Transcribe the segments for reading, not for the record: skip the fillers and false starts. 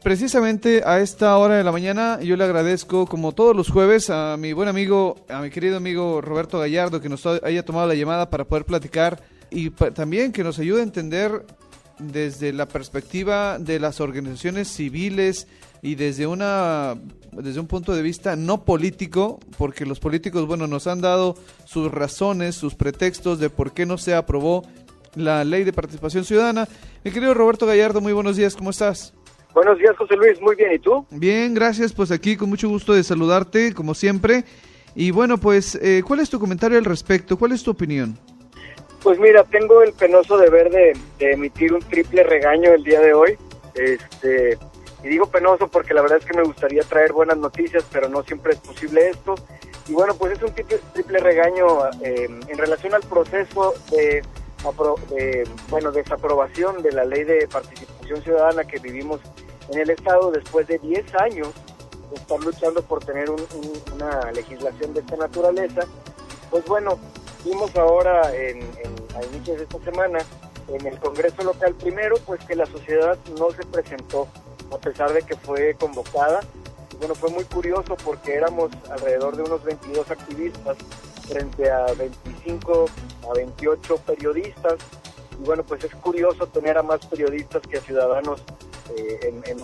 precisamente a esta hora de la mañana yo le agradezco, como todos los jueves, a mi buen amigo, a mi querido amigo Roberto Gallardo, que nos haya tomado la llamada para poder platicar y también que nos ayude a entender desde la perspectiva de las organizaciones civiles y desde un punto de vista no político, porque los políticos, bueno, nos han dado sus razones, sus pretextos de por qué no se aprobó la ley de participación ciudadana. Mi querido Roberto Gallardo, muy buenos días, ¿cómo estás? Buenos días, José Luis, muy bien, ¿y tú? Bien, gracias, pues aquí con mucho gusto de saludarte, como siempre. Y bueno, pues, ¿cuál es tu comentario al respecto? ¿Cuál es tu opinión? Pues mira, tengo el penoso deber de emitir un triple regaño el día de hoy. Y digo penoso porque la verdad es que me gustaría traer buenas noticias, pero no siempre es posible esto. Y bueno, pues es un triple regaño en relación al proceso de desaprobación de la ley de participación ciudadana que vivimos en el Estado después de 10 años de estar luchando por tener una legislación de esta naturaleza. Pues bueno, vimos ahora a inicios de esta semana en el Congreso local primero, pues que la sociedad no se presentó a pesar de que fue convocada. Y bueno, fue muy curioso porque éramos alrededor de unos 22 activistas frente a 25 a 28 periodistas, y bueno, pues es curioso tener a más periodistas que a ciudadanos en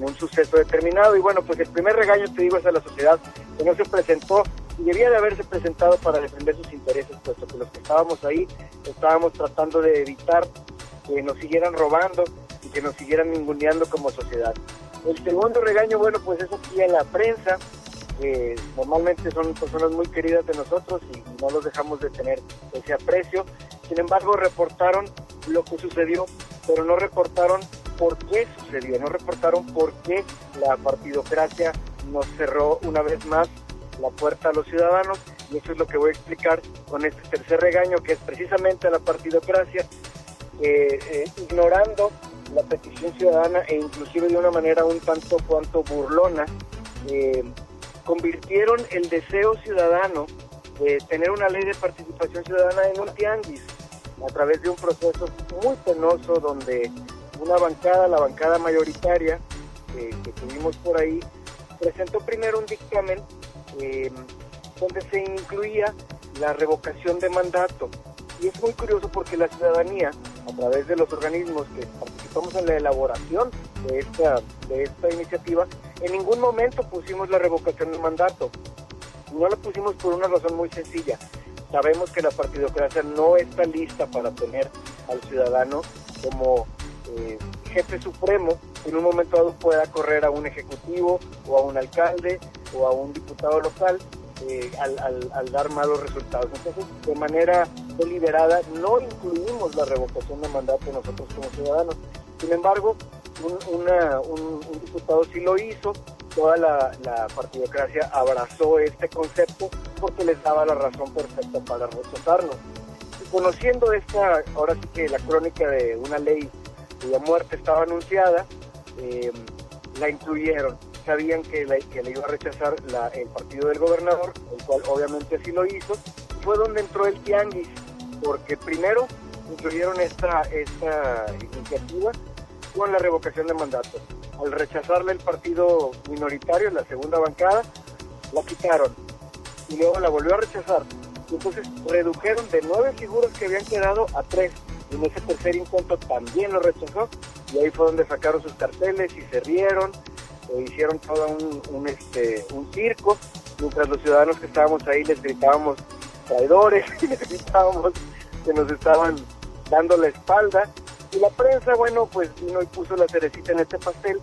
un suceso determinado. Y bueno, pues el primer regaño, te digo, es a la sociedad que no se presentó y debía de haberse presentado para defender sus intereses, puesto que los que estábamos ahí estábamos tratando de evitar que nos siguieran robando y que nos siguieran ninguneando como sociedad. El segundo regaño, bueno, pues es aquí en la prensa, que normalmente son personas muy queridas de nosotros y no los dejamos de tener ese aprecio. Sin embargo, reportaron lo que sucedió, pero no reportaron por qué sucedió, no reportaron por qué la partidocracia nos cerró una vez más la puerta a los ciudadanos, y eso es lo que voy a explicar con este tercer regaño, que es precisamente a la partidocracia, ignorando la petición ciudadana e inclusive de una manera un tanto cuanto burlona, convirtieron el deseo ciudadano de tener una ley de participación ciudadana en un tianguis, a través de un proceso muy penoso donde una bancada, la bancada mayoritaria que tuvimos por ahí, presentó primero un dictamen donde se incluía la revocación de mandato. Y es muy curioso porque la ciudadanía, a través de los organismos que participamos en la elaboración de esta iniciativa, en ningún momento pusimos la revocación de mandato. No la pusimos por una razón muy sencilla. Sabemos que la partidocracia no está lista para tener al ciudadano como jefe supremo, que en un momento dado pueda correr a un ejecutivo o a un alcalde o a un diputado local al dar malos resultados. Entonces, de manera deliberada, no incluimos la revocación de mandato nosotros como ciudadanos. Sin embargo, un diputado sí lo hizo. Toda la partidocracia abrazó este concepto porque les daba la razón perfecta para rechazarlo. Y conociendo ahora sí que la crónica de una ley cuya muerte estaba anunciada, la incluyeron. Sabían que la iba a rechazar el partido del gobernador, el cual obviamente así lo hizo. Fue donde entró el tianguis, porque primero incluyeron esta iniciativa con la revocación de mandato. Al rechazarla el partido minoritario, la segunda bancada, la quitaron y luego la volvió a rechazar. Y entonces redujeron de 9 figuras que habían quedado a 3. Y en ese tercer intento también lo rechazó, y ahí fue donde sacaron sus carteles y se rieron, hicieron todo un circo, mientras los ciudadanos que estábamos ahí les gritábamos traidores y les gritábamos que nos estaban dando la espalda. Y la prensa, bueno, pues vino y puso la cerecita en este pastel,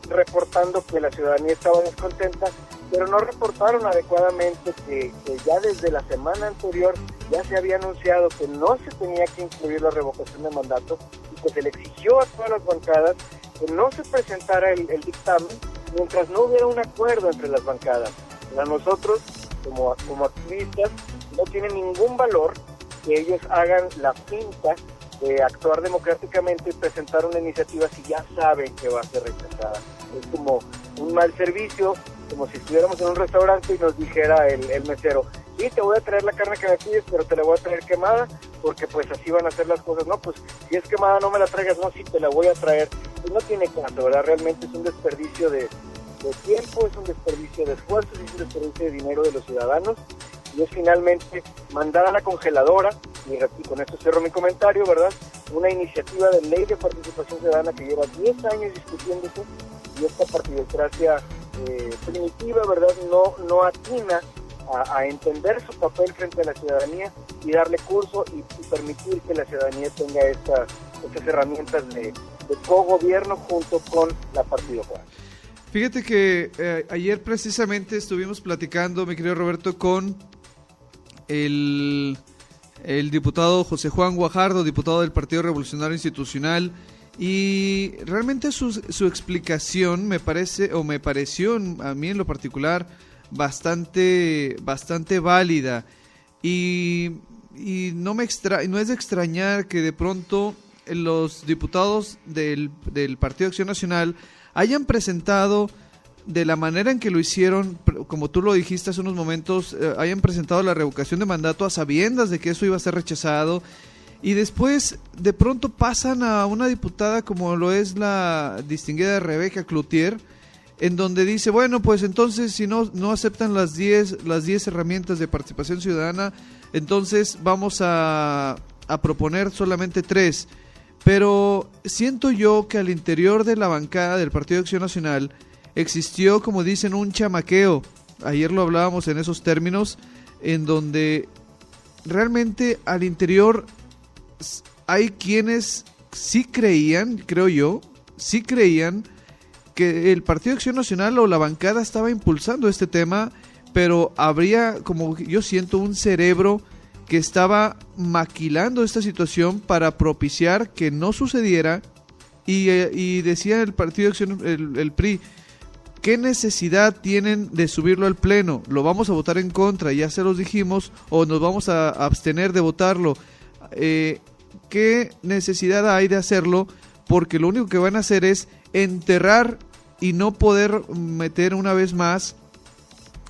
reportando que la ciudadanía estaba descontenta, pero no reportaron adecuadamente que ya desde la semana anterior ya se había anunciado que no se tenía que incluir la revocación de mandato y que se le exigió a todas las bancadas que no se presentara el dictamen mientras no hubiera un acuerdo entre las bancadas. Para nosotros, como activistas, no tiene ningún valor que ellos hagan la finta de actuar democráticamente y presentar una iniciativa si ya saben que va a ser rechazada. Es como un mal servicio, como si estuviéramos en un restaurante y nos dijera el mesero: sí, te voy a traer la carne que me pides, pero te la voy a traer quemada, porque pues así van a hacer las cosas. No, pues si es quemada no me la traigas. No, sí, te la voy a traer. pues no tiene caso, ¿verdad? Realmente es un desperdicio de tiempo, es un desperdicio de esfuerzos, es un desperdicio de dinero de los ciudadanos, y es finalmente mandar a la congeladora, y con esto cierro mi comentario, ¿verdad? Una iniciativa de ley de participación ciudadana que lleva 10 años discutiéndose, y esta partidocracia primitiva, ¿verdad? No atina a entender su papel frente a la ciudadanía y darle curso y permitir que la ciudadanía tenga estas herramientas de cogobierno junto con la partidocracia. Fíjate que ayer precisamente estuvimos platicando, mi querido Roberto, con el diputado José Juan Guajardo, diputado del Partido Revolucionario Institucional, y realmente su explicación me pareció a mí en lo particular bastante válida, y no es de extrañar que de pronto los diputados del Partido Acción Nacional hayan presentado de la manera en que lo hicieron, como tú lo dijiste hace unos momentos, hayan presentado la revocación de mandato a sabiendas de que eso iba a ser rechazado, y después de pronto pasan a una diputada como lo es la distinguida Rebeca Cloutier, en donde dice, bueno, pues entonces si no aceptan las 10 herramientas de participación ciudadana, entonces vamos a proponer solamente 3. Pero siento yo que al interior de la bancada del Partido de Acción Nacional existió, como dicen, un chamaqueo. Ayer lo hablábamos en esos términos, en donde realmente al interior hay quienes sí creían, creo yo, que el Partido de Acción Nacional o la bancada estaba impulsando este tema, pero habría, como yo siento, un cerebro que estaba maquilando esta situación para propiciar que no sucediera, y decía el Partido de Acción, el PRI, ¿qué necesidad tienen de subirlo al pleno? Lo vamos a votar en contra, ya se los dijimos, o nos vamos a abstener de votarlo. ¿Qué necesidad hay de hacerlo? Porque lo único que van a hacer es enterrar y no poder meter una vez más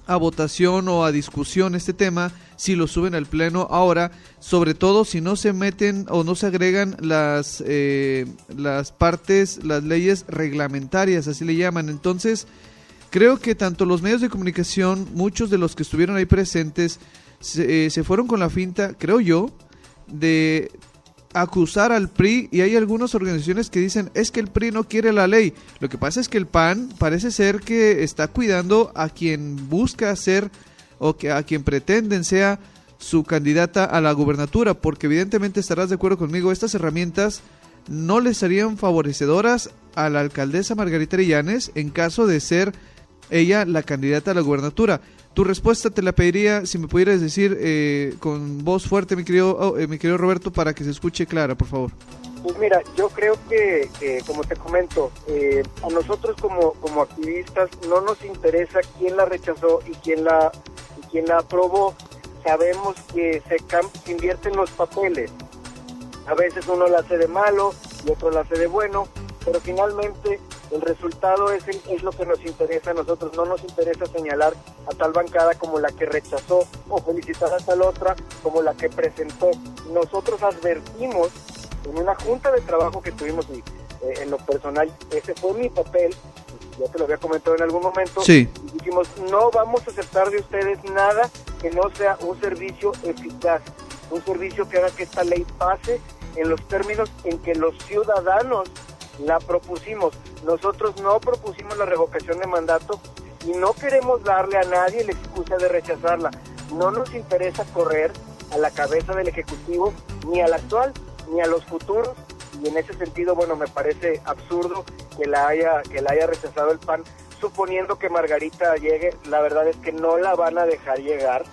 a votación o a discusión este tema si lo suben al pleno ahora, sobre todo si no se meten o no se agregan las leyes reglamentarias, así le llaman. Entonces, creo que tanto los medios de comunicación, muchos de los que estuvieron ahí presentes, se fueron con la finta, creo yo, de acusar al PRI, y hay algunas organizaciones que dicen, es que el PRI no quiere la ley. Lo que pasa es que el PAN parece ser que está cuidando a quien busca ser, o que a quien pretenden sea su candidata a la gubernatura, porque evidentemente estarás de acuerdo conmigo, estas herramientas no le serían favorecedoras a la alcaldesa Margarita Illanes en caso de ser ella la candidata a la gubernatura. Tu respuesta te la pediría, si me pudieras decir con voz fuerte, mi querido Roberto, para que se escuche clara, por favor. Pues mira, yo creo que como te comento, a nosotros como activistas no nos interesa quién la rechazó y quién la aprobó. Sabemos que se invierten los papeles. A veces uno la hace de malo y otro la hace de bueno, pero finalmente el resultado es lo que nos interesa a nosotros. No nos interesa señalar a tal bancada como la que rechazó o felicitar a tal otra como la que presentó. Nosotros advertimos en una junta de trabajo que tuvimos, y en lo personal ese fue mi papel, ya te lo había comentado en algún momento, sí. Y dijimos, no vamos a aceptar de ustedes nada que no sea un servicio eficaz, un servicio que haga que esta ley pase en los términos en que los ciudadanos la propusimos. Nosotros no propusimos la revocación de mandato y no queremos darle a nadie la excusa de rechazarla. No nos interesa correr a la cabeza del Ejecutivo, ni al actual, ni a los futuros, y en ese sentido, bueno, me parece absurdo que la haya rechazado el PAN, suponiendo que Margarita llegue. La verdad es que no la van a dejar llegar,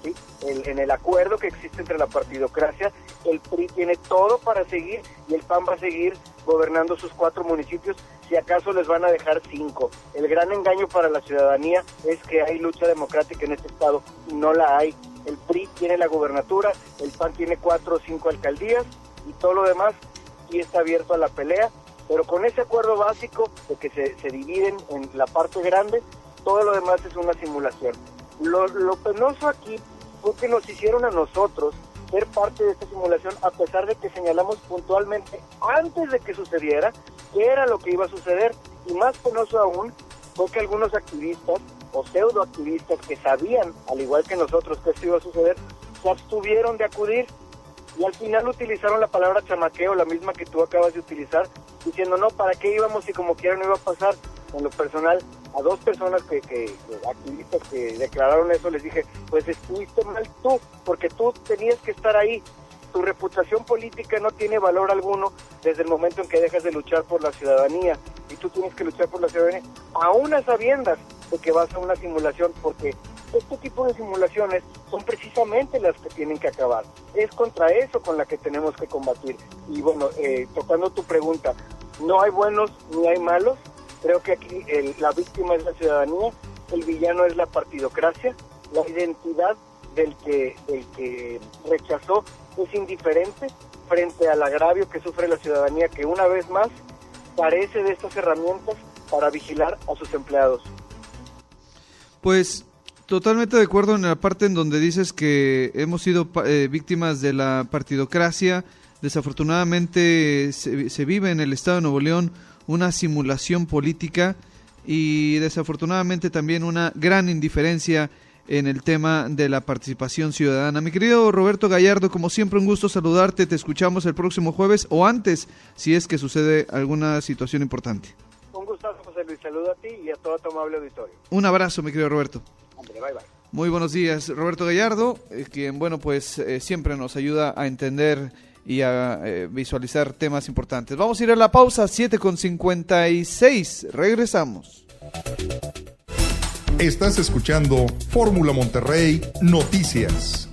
¿sí? En el acuerdo que existe entre la partidocracia, el PRI tiene todo para seguir y el PAN va a seguir gobernando sus 4 municipios, si acaso les van a dejar 5. El gran engaño para la ciudadanía es que hay lucha democrática en este estado, y no la hay. El PRI tiene la gubernatura, el PAN tiene 4 o 5 alcaldías, y todo lo demás sí está abierto a la pelea, pero con ese acuerdo básico de que se dividen en la parte grande, todo lo demás es una simulación. Lo penoso aquí fue que nos hicieron a nosotros ser parte de esta simulación, a pesar de que señalamos puntualmente, antes de que sucediera, qué era lo que iba a suceder. Y más penoso aún fue que algunos activistas o pseudoactivistas que sabían, al igual que nosotros, que esto iba a suceder, se abstuvieron de acudir y al final utilizaron la palabra chamaqueo, la misma que tú acabas de utilizar, diciendo no, ¿para qué íbamos si como quiera no iba a pasar? En lo personal, a dos personas activistas que declararon eso, les dije, pues estuviste mal tú, porque tú tenías que estar ahí. Tu reputación política no tiene valor alguno desde el momento en que dejas de luchar por la ciudadanía, y tú tienes que luchar por la ciudadanía, aún a sabiendas de que vas a una simulación, porque este tipo de simulaciones son precisamente las que tienen que acabar. Es contra eso con la que tenemos que combatir. Y bueno, tocando tu pregunta, no hay buenos ni hay malos. Creo que aquí la víctima es la ciudadanía, el villano es la partidocracia, la identidad del que rechazó es indiferente frente al agravio que sufre la ciudadanía, que una vez más carece de estas herramientas para vigilar a sus empleados. Pues totalmente de acuerdo en la parte en donde dices que hemos sido víctimas de la partidocracia. Desafortunadamente se vive en el estado de Nuevo León una simulación política y desafortunadamente también una gran indiferencia en el tema de la participación ciudadana. Mi querido Roberto Gallardo, como siempre un gusto saludarte, te escuchamos el próximo jueves o antes, si es que sucede alguna situación importante. Un gustazo, José Luis, saludo a ti y a todo tu amable auditorio. Un abrazo, mi querido Roberto. Hombre, bye bye. Muy buenos días, Roberto Gallardo, quien, bueno, pues siempre nos ayuda a entender y a visualizar temas importantes. Vamos a ir a la pausa, 7:56, regresamos. Estás escuchando Fórmula Monterrey Noticias.